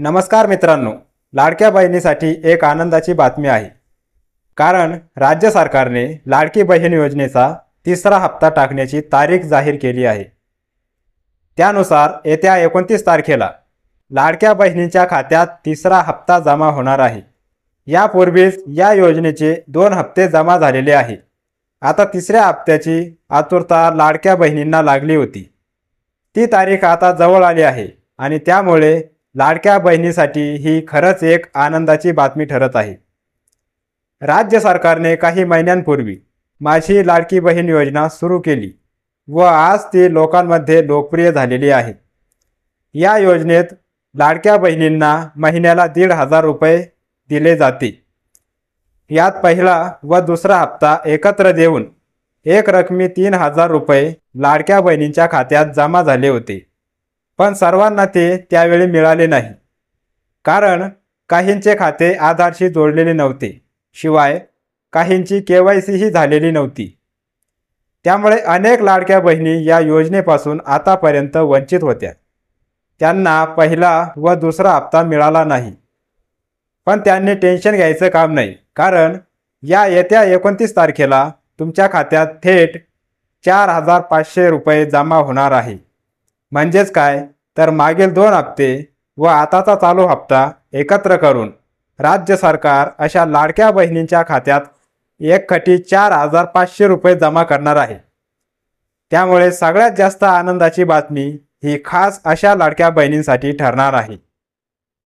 नमस्कार मित्रांनो, लाडक्या बहिणीसाठी एक आनंदाची बातमी आहे। कारण राज्य सरकारने लाडकी बहीण योजनेचा तिसरा हप्ता टाकण्याची तारीख जाहीर केली आहे। त्यानुसार येत्या 29 तारखेला लाडक्या बहिणींच्या खात्यात तिसरा हप्ता जमा होणार आहे। यापूर्वीच या योजनेचे 2 हप्ते जमा झालेले आहे। आता तिसऱ्या हप्त्याची आतुरता लाडक्या बहिणींना लागली होती। ती तारीख आता जवळ आली आहे आणि त्यामुळे लाडक्या बहिणीसाठी ही खरंच एक आनंदाची बातमी ठरत आहे। राज्य सरकारने काही महिन्यांपूर्वी माझी लाडकी बहीण योजना सुरू केली व आज ती लोकांमध्ये लोकप्रिय झालेली आहे। या योजनेत लाडक्या बहिणींना महिन्याला 1,500 रुपये दिले जाते। यात पहिला व दुसरा हप्ता एकत्र देऊन एक रकमी 3,000 रुपये लाडक्या बहिणींच्या खात्यात जमा झाले होते। पण सर्वांना ते त्यावेळी मिळाले नाही, कारण काहींचे खाते आधारशी जोडलेले नव्हते, शिवाय काहींची KYC ही झालेली नव्हती। त्यामुळे अनेक लाडक्या बहिणी या योजनेपासून आतापर्यंत वंचित होत्या। त्यांना पहिला व दुसरा हप्ता मिळाला नाही। पण त्यांनी टेन्शन घ्यायचं काम नाही, कारण या येत्या 29 तारखेला तुमच्या खात्यात थेट 4,500 रुपये जमा होणार आहे। म्हणजेच काय तर मागील 2 हप्ते व आताचा चालू हप्ता एकत्र करून राज्य सरकार अशा लाडक्या बहिणींच्या खात्यात एकखटी 4,500 रुपये जमा करणार आहे। त्यामुळे सगळ्यात जास्त आनंदाची बातमी ही खास अशा लाडक्या बहिणींसाठी ठरणार आहे।